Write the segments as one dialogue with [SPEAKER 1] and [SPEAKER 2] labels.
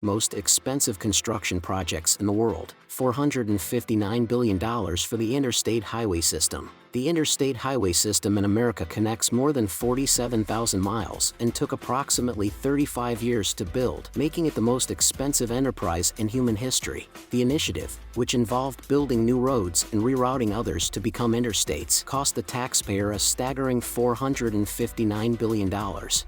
[SPEAKER 1] Most expensive construction projects in the world, $459 billion for the Interstate Highway System. The Interstate Highway System in America connects more than 47,000 miles and took approximately 35 years to build, making it the most expensive enterprise in human history. The initiative, which involved building new roads and rerouting others to become interstates, cost the taxpayer a staggering $459 billion.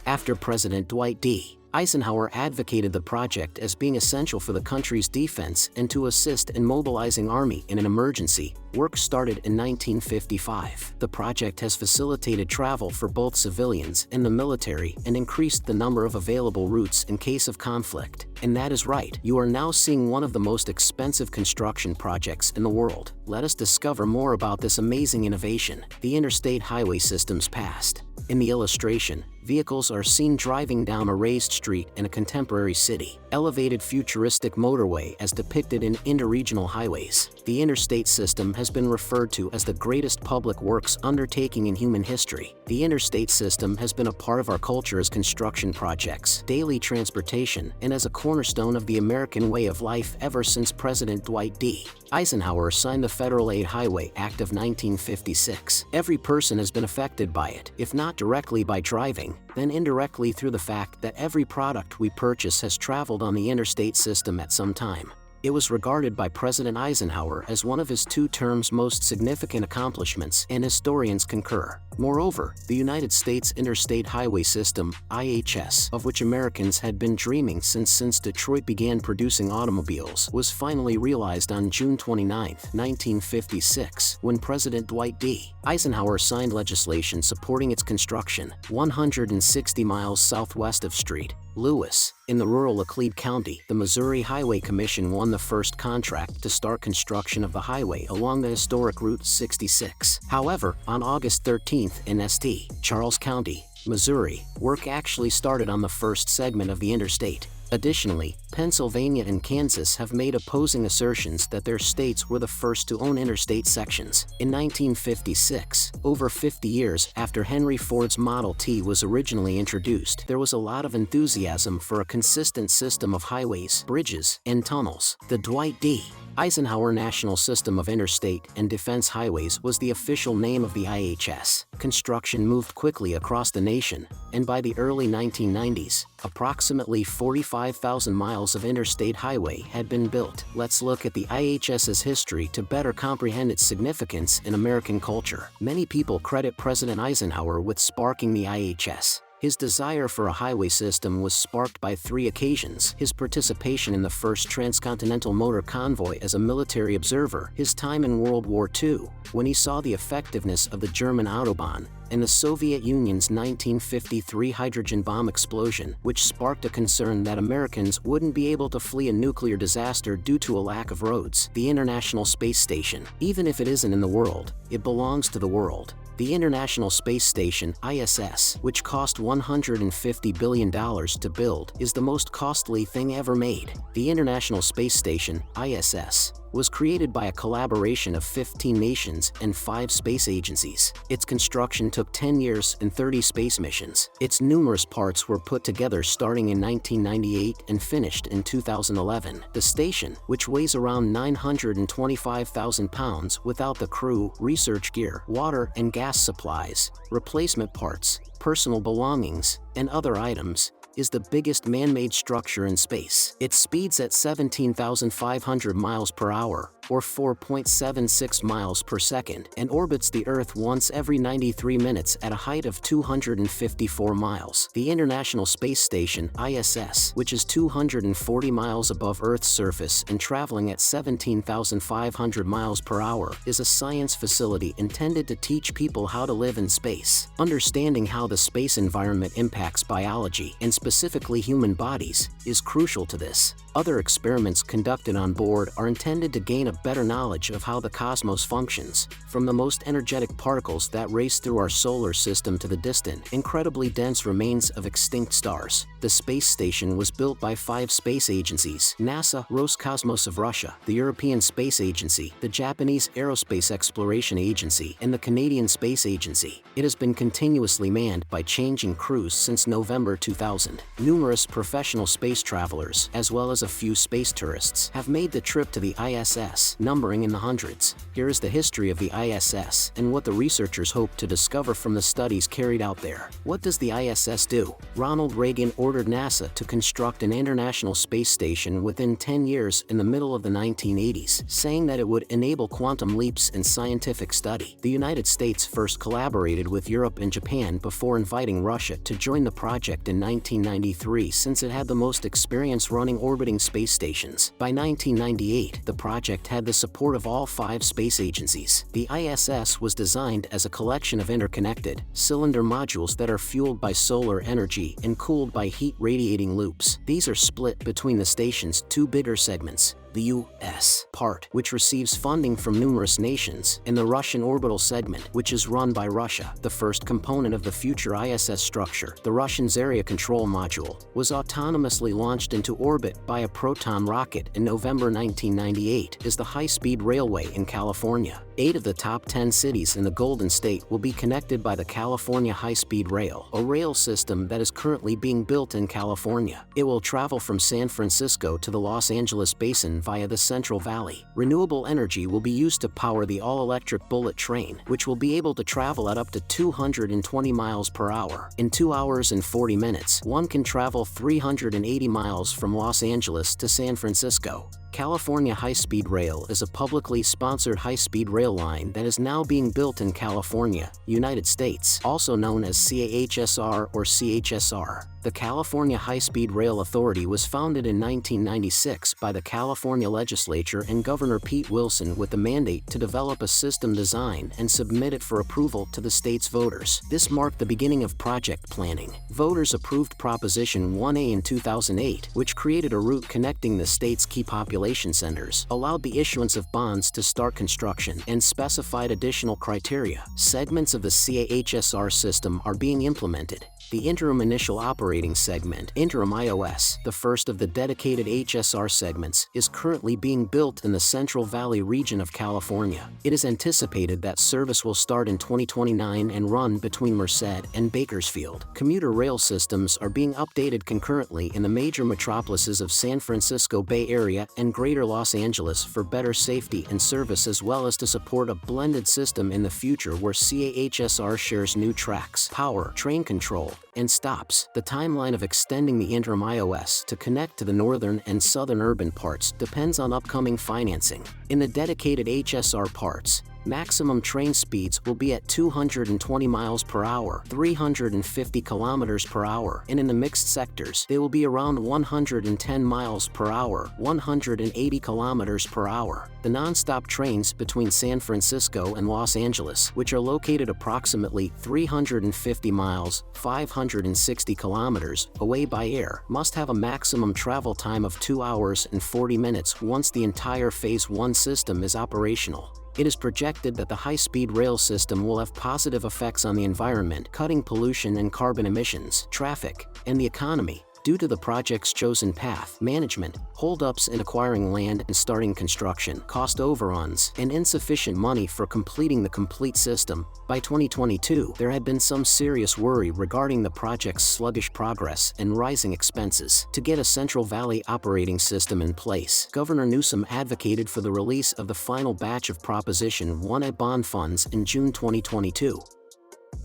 [SPEAKER 1] After President Dwight D. Eisenhower advocated the project as being essential for the country's defense and to assist in mobilizing army in an emergency. Work started in 1955. The project has facilitated travel for both civilians and the military and increased the number of available routes in case of conflict. And that is right, you are now seeing one of the most expensive construction projects in the world. Let us discover more about this amazing innovation, the Interstate Highway System's past. In the illustration, vehicles are seen driving down a raised street in a contemporary city. Elevated futuristic motorway as depicted in interregional highways. The interstate system has been referred to as the greatest public works undertaking in human history. The interstate system has been a part of our culture as construction projects, daily transportation, and as a cornerstone of the American way of life ever since President Dwight D. Eisenhower signed the Federal Aid Highway Act of 1956. Every person has been affected by it, if not directly by driving, then indirectly through the fact that every product we purchase has traveled on the interstate system at some time. It was regarded by President Eisenhower as one of his 2 terms' most significant accomplishments, and historians concur. Moreover, the United States Interstate Highway System, IHS, of which Americans had been dreaming since Detroit began producing automobiles, was finally realized on June 29, 1956, when President Dwight D. Eisenhower signed legislation supporting its construction, 160 miles southwest of St. Louis. In the rural Laclede County, the Missouri Highway Commission won the first contract to start construction of the highway along the historic Route 66. However, on August 13th in St. Charles County, Missouri, work actually started on the first segment of the interstate. Additionally, Pennsylvania and Kansas have made opposing assertions that their states were the first to own interstate sections. In 1956, over 50 years after Henry Ford's Model T was originally introduced, there was a lot of enthusiasm for a consistent system of highways, bridges, and tunnels. The Dwight D. Eisenhower National System of Interstate and Defense Highways was the official name of the IHS. Construction moved quickly across the nation, and by the early 1990s, approximately 45,000 miles of interstate highway had been built. Let's look at the IHS's history to better comprehend its significance in American culture. Many people credit President Eisenhower with sparking the IHS. His desire for a highway system was sparked by 3 occasions: his participation in the first transcontinental motor convoy as a military observer, his time in World War II, when he saw the effectiveness of the German Autobahn, and the Soviet Union's 1953 hydrogen bomb explosion, which sparked a concern that Americans wouldn't be able to flee a nuclear disaster due to a lack of roads. The International Space Station, even if it isn't in the world, it belongs to the world. The International Space Station, ISS, which cost $150 billion to build, is the most costly thing ever made. The International Space Station, ISS, was created by a collaboration of 15 nations and 5 space agencies. Its construction took 10 years and 30 space missions. Its numerous parts were put together starting in 1998 and finished in 2011. The station, which weighs around 925,000 pounds without the crew, research gear, water and gas supplies, replacement parts, personal belongings, and other items, is the biggest man-made structure in space. It speeds at 17,500 miles per hour, or 4.76 miles per second, and orbits the Earth once every 93 minutes at a height of 254 miles. The International Space Station, ISS, which is 240 miles above Earth's surface and traveling at 17,500 miles per hour, is a science facility intended to teach people how to live in space. Understanding how the space environment impacts biology, and specifically human bodies, is crucial to this. Other experiments conducted on board are intended to gain a have better knowledge of how the cosmos functions, from the most energetic particles that race through our solar system to the distant, incredibly dense remains of extinct stars. The space station was built by 5 space agencies: NASA, Roscosmos of Russia, the European Space Agency, the Japanese Aerospace Exploration Agency, and the Canadian Space Agency. It has been continuously manned by changing crews since November 2000. Numerous professional space travelers, as well as a few space tourists, have made the trip to the ISS, numbering in the hundreds. Here is the history of the ISS and what the researchers hope to discover from the studies carried out there. What does the ISS do? Ronald Reagan ordered NASA to construct an international space station within 10 years in the middle of the 1980s, saying that it would enable quantum leaps in scientific study. The United States first collaborated with Europe and Japan before inviting Russia to join the project in 1993, since it had the most experience running orbiting space stations. By 1998, the project had the support of all 5 space agencies. The ISS was designed as a collection of interconnected, cylinder modules that are fueled by solar energy and cooled by heat radiating loops. These are split between the station's 2 bigger segments: the U.S. part, which receives funding from numerous nations, and the Russian orbital segment, which is run by Russia. The first component of the future ISS structure, the Russian Zarya Control Module, was autonomously launched into orbit by a Proton rocket in November 1998 as the high-speed railway in California. 8 of the top 10 cities in the Golden State will be connected by the California High-Speed Rail, a rail system that is currently being built in California. It will travel from San Francisco to the Los Angeles Basin via the Central Valley. Renewable energy will be used to power the all-electric bullet train, which will be able to travel at up to 220 miles per hour. In 2 hours and 40 minutes, one can travel 380 miles from Los Angeles to San Francisco. California High-Speed Rail is a publicly sponsored high-speed rail line that is now being built in California, United States, also known as CAHSR or CHSR. The California High-Speed Rail Authority was founded in 1996 by the California Legislature and Governor Pete Wilson with the mandate to develop a system design and submit it for approval to the state's voters. This marked the beginning of project planning. Voters approved Proposition 1A in 2008, which created a route connecting the state's key population centers, allowed the issuance of bonds to start construction, and specified additional criteria. Segments of the CAHSR system are being implemented. The Interim Initial Operating Segment, Interim IOS, the first of the dedicated HSR segments, is currently being built in the Central Valley region of California. It is anticipated that service will start in 2029 and run between Merced and Bakersfield. Commuter rail systems are being updated concurrently in the major metropolises of San Francisco Bay Area and Greater Los Angeles for better safety and service, as well as to support a blended system in the future where CAHSR shares new tracks, power, train control, and stops. The timeline of extending the interim IOS to connect to the northern and southern urban parts depends on upcoming financing. In the dedicated HSR parts, maximum train speeds will be at 220 miles per hour, 350 kilometers per hour, and in the mixed sectors, they will be around 110 miles per hour, 180 kilometers per hour. The non-stop trains between San Francisco and Los Angeles, which are located approximately 350 miles, 560 kilometers, away by air, must have a maximum travel time of 2 hours and 40 minutes once the entire Phase 1 system is operational. It is projected that the high-speed rail system will have positive effects on the environment, cutting pollution and carbon emissions, traffic, and the economy. Due to the project's chosen path, management, holdups in acquiring land and starting construction, cost overruns, and insufficient money for completing the complete system, by 2022, there had been some serious worry regarding the project's sluggish progress and rising expenses. To get a Central Valley operating system in place, Governor Newsom advocated for the release of the final batch of Proposition 1A bond funds in June 2022.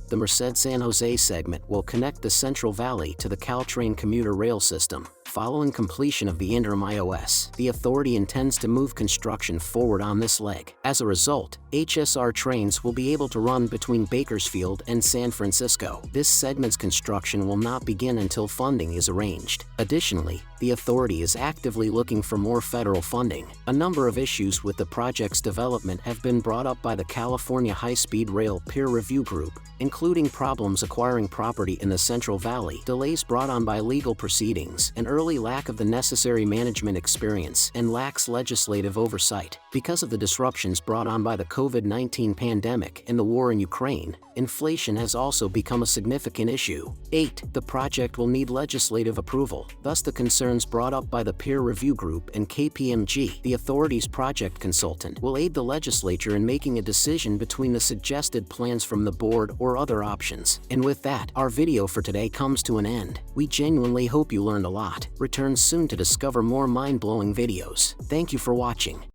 [SPEAKER 1] The Merced-San Jose segment will connect the Central Valley to the Caltrain commuter rail system. Following completion of the interim IOS, the authority intends to move construction forward on this leg. As a result, HSR trains will be able to run between Bakersfield and San Francisco. This segment's construction will not begin until funding is arranged. Additionally, the authority is actively looking for more federal funding. A number of issues with the project's development have been brought up by the California High-Speed Rail Peer Review Group, including problems acquiring property in the Central Valley, delays brought on by legal proceedings, and early early lack of the necessary management experience and lacks legislative oversight. Because of the disruptions brought on by the COVID-19 pandemic and the war in Ukraine, inflation has also become a significant issue. 8. The project will need legislative approval. Thus, the concerns brought up by the peer review group and KPMG, the authority's project consultant, will aid the legislature in making a decision between the suggested plans from the board or other options. And with that, our video for today comes to an end. We genuinely hope you learned a lot. Return soon to discover more mind-blowing videos. Thank you for watching.